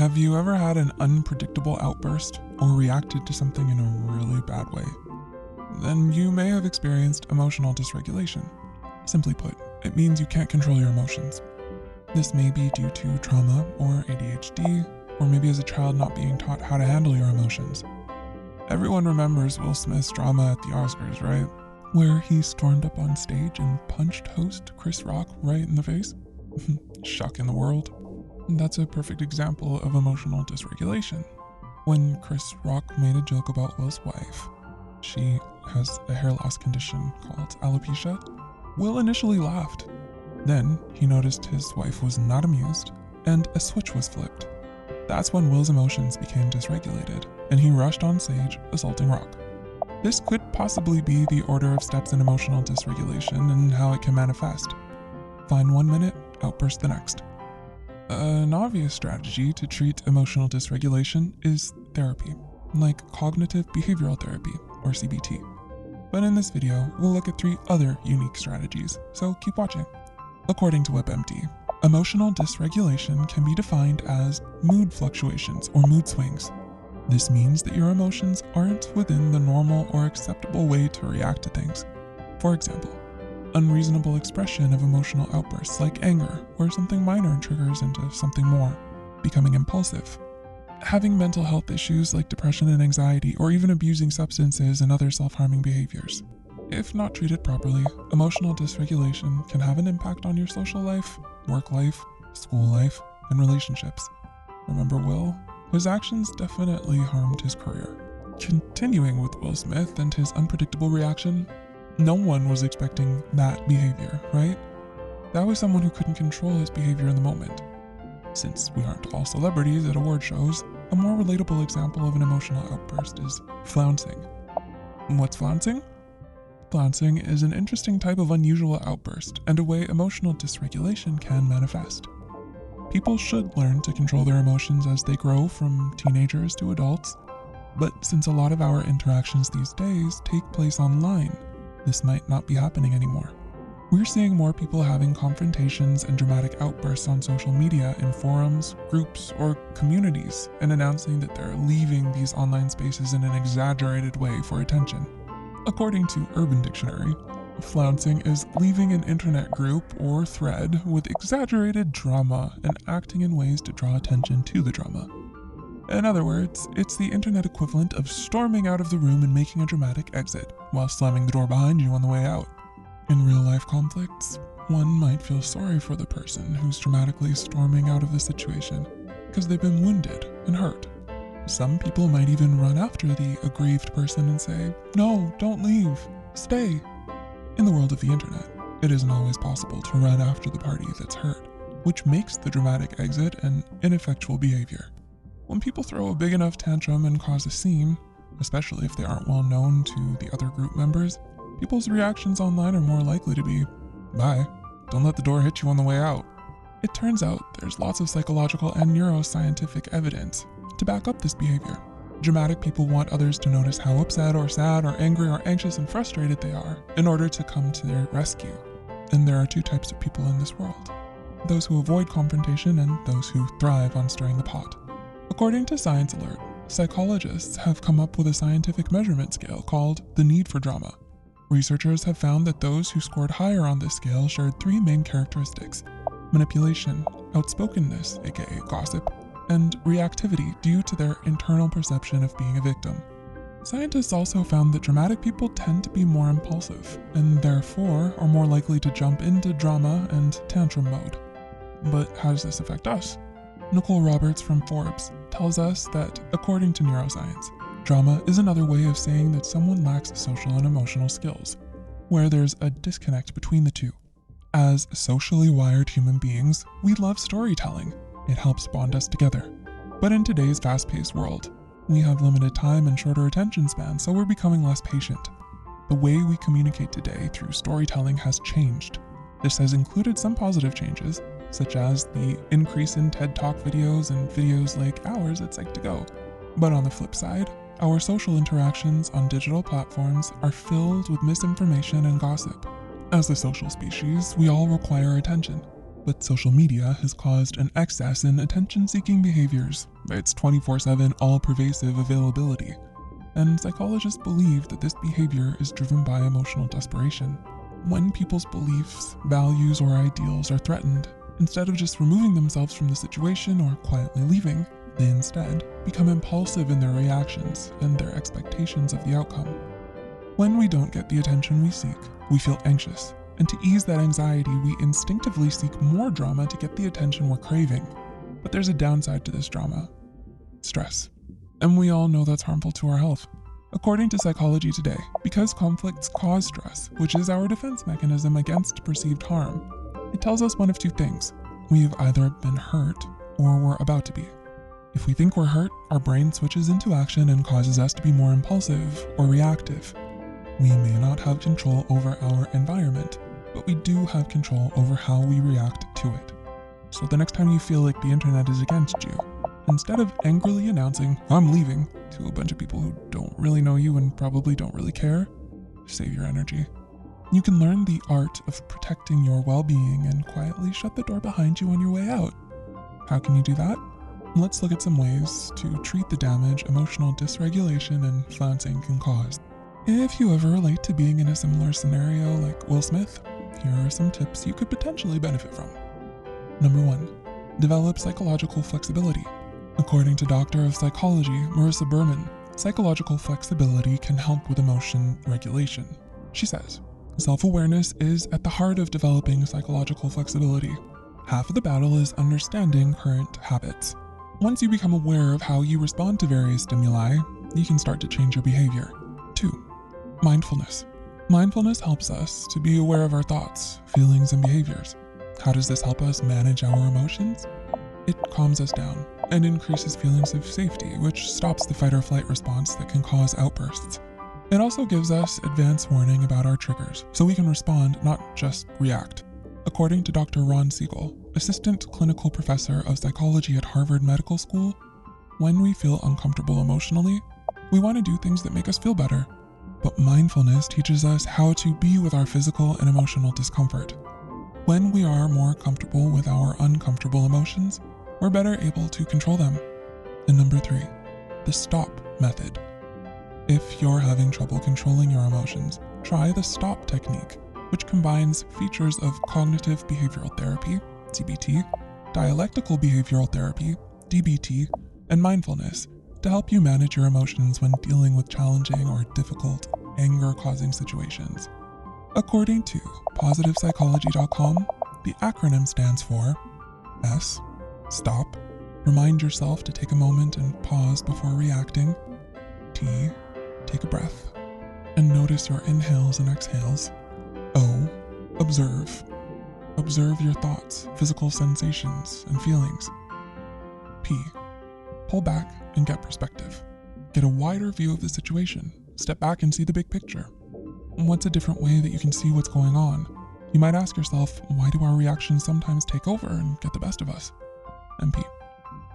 Have you ever had an unpredictable outburst or reacted to something in a really bad way? Then you may have experienced emotional dysregulation. Simply put, it means you can't control your emotions. This may be due to trauma or ADHD, or maybe as a child not being taught how to handle your emotions. Everyone remembers Will Smith's drama at the Oscars, right? Where he stormed up on stage and punched host Chris Rock right in the face. Shocking the world. That's a perfect example of emotional dysregulation. When Chris Rock made a joke about Will's wife, she has a hair loss condition called alopecia, Will initially laughed. Then he noticed his wife was not amused, and a switch was flipped. That's when Will's emotions became dysregulated, and he rushed on stage, assaulting Rock. This could possibly be the order of steps in emotional dysregulation and how it can manifest. Fine 1 minute, outburst the next. An obvious strategy to treat emotional dysregulation is therapy, like cognitive behavioral therapy, or CBT. But in this video, we'll look at 3 other unique strategies, so keep watching. According to WebMD, emotional dysregulation can be defined as mood fluctuations or mood swings. This means that your emotions aren't within the normal or acceptable way to react to things. For example, unreasonable expression of emotional outbursts like anger, where something minor triggers into something more, becoming impulsive. Having mental health issues like depression and anxiety, or even abusing substances and other self-harming behaviors. If not treated properly, emotional dysregulation can have an impact on your social life, work life, school life, and relationships. Remember Will? His actions definitely harmed his career. Continuing with Will Smith and his unpredictable reaction, no one was expecting that behavior, right? That was someone who couldn't control his behavior in the moment. Since we aren't all celebrities at award shows, a more relatable example of an emotional outburst is flouncing. What's flouncing? Flouncing is an interesting type of unusual outburst and a way emotional dysregulation can manifest. People should learn to control their emotions as they grow from teenagers to adults, but since a lot of our interactions these days take place online, this might not be happening anymore. We're seeing more people having confrontations and dramatic outbursts on social media in forums, groups, or communities, and announcing that they're leaving these online spaces in an exaggerated way for attention. According to Urban Dictionary, flouncing is leaving an internet group or thread with exaggerated drama and acting in ways to draw attention to the drama. In other words, it's the internet equivalent of storming out of the room and making a dramatic exit, while slamming the door behind you on the way out. In real-life conflicts, one might feel sorry for the person who's dramatically storming out of the situation, because they've been wounded and hurt. Some people might even run after the aggrieved person and say, "No, don't leave, stay." In the world of the internet, it isn't always possible to run after the party that's hurt, which makes the dramatic exit an ineffectual behavior. When people throw a big enough tantrum and cause a scene, especially if they aren't well known to the other group members, people's reactions online are more likely to be, "Bye, don't let the door hit you on the way out." It turns out there's lots of psychological and neuroscientific evidence to back up this behavior. Dramatic people want others to notice how upset or sad or angry or anxious and frustrated they are in order to come to their rescue. And there are 2 types of people in this world: those who avoid confrontation and those who thrive on stirring the pot. According to Science Alert, psychologists have come up with a scientific measurement scale called the need for drama. Researchers have found that those who scored higher on this scale shared 3 main characteristics: manipulation, outspokenness, aka gossip, and reactivity due to their internal perception of being a victim. Scientists also found that dramatic people tend to be more impulsive, and therefore are more likely to jump into drama and tantrum mode. But how does this affect us? McColl Roberts from Forbes tells us that, according to neuroscience, drama is another way of saying that someone lacks social and emotional skills, where there's a disconnect between the two. As socially wired human beings, we love storytelling. It helps bond us together. But in today's fast-paced world, we have limited time and shorter attention spans, so we're becoming less patient. The way we communicate today through storytelling has changed. This has included some positive changes, such as the increase in TED Talk videos and videos like ours at Psych2Go. But on the flip side, our social interactions on digital platforms are filled with misinformation and gossip. As a social species, we all require attention. But social media has caused an excess in attention-seeking behaviors by its 24/7 all-pervasive availability, and psychologists believe that this behavior is driven by emotional desperation. When people's beliefs, values, or ideals are threatened, instead of just removing themselves from the situation or quietly leaving, they instead become impulsive in their reactions and their expectations of the outcome. When we don't get the attention we seek, we feel anxious, and to ease that anxiety, we instinctively seek more drama to get the attention we're craving. But there's a downside to this drama: stress. And we all know that's harmful to our health. According to Psychology Today, because conflicts cause stress, which is our defense mechanism against perceived harm, it tells us one of two things: we've either been hurt or we're about to be. If we think we're hurt, our brain switches into action and causes us to be more impulsive or reactive. We may not have control over our environment, but we do have control over how we react to it. So the next time you feel like the internet is against you, instead of angrily announcing, "I'm leaving," to a bunch of people who don't really know you and probably don't really care, save your energy. You can learn the art of protecting your well-being and quietly shut the door behind you on your way out. How can you do that? Let's look at some ways to treat the damage emotional dysregulation and flouncing can cause. If you ever relate to being in a similar scenario like Will Smith, here are some tips you could potentially benefit from. Number 1, develop psychological flexibility. According to Doctor of Psychology Marissa Berman, psychological flexibility can help with emotion regulation. She says, self-awareness is at the heart of developing psychological flexibility. Half of the battle is understanding current habits. Once you become aware of how you respond to various stimuli, you can start to change your behavior. 2, mindfulness. Mindfulness helps us to be aware of our thoughts, feelings, and behaviors. How does this help us manage our emotions? It calms us down and increases feelings of safety, which stops the fight or flight response that can cause outbursts. It also gives us advance warning about our triggers, so we can respond, not just react. According to Dr. Ron Siegel, assistant clinical professor of psychology at Harvard Medical School, when we feel uncomfortable emotionally, we want to do things that make us feel better. But mindfulness teaches us how to be with our physical and emotional discomfort. When we are more comfortable with our uncomfortable emotions, we're better able to control them. And number 3, the stop method. If you're having trouble controlling your emotions, try the stop technique, which combines features of cognitive behavioral therapy, CBT, dialectical behavioral therapy, DBT, and mindfulness to help you manage your emotions when dealing with challenging or difficult, anger-causing situations. According to PositivePsychology.com, the acronym stands for S, stop, remind yourself to take a moment and pause before reacting. T, take a breath and notice your inhales and exhales. O, observe. Observe your thoughts, physical sensations, and feelings. P, pull back and get perspective. Get a wider view of the situation. Step back and see the big picture. What's a different way that you can see what's going on? You might ask yourself, why do our reactions sometimes take over and get the best of us? And P,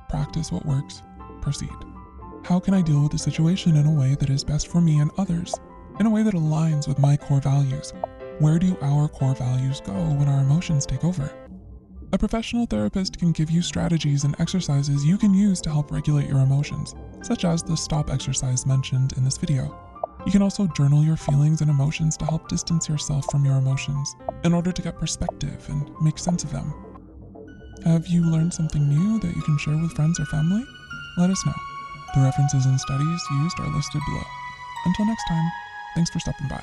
practice what works, proceed. How can I deal with the situation in a way that is best for me and others? In a way that aligns with my core values? Where do our core values go when our emotions take over? A professional therapist can give you strategies and exercises you can use to help regulate your emotions, such as the stop exercise mentioned in this video. You can also journal your feelings and emotions to help distance yourself from your emotions in order to get perspective and make sense of them. Have you learned something new that you can share with friends or family? Let us know. The references and studies used are listed below. Until next time, thanks for stopping by.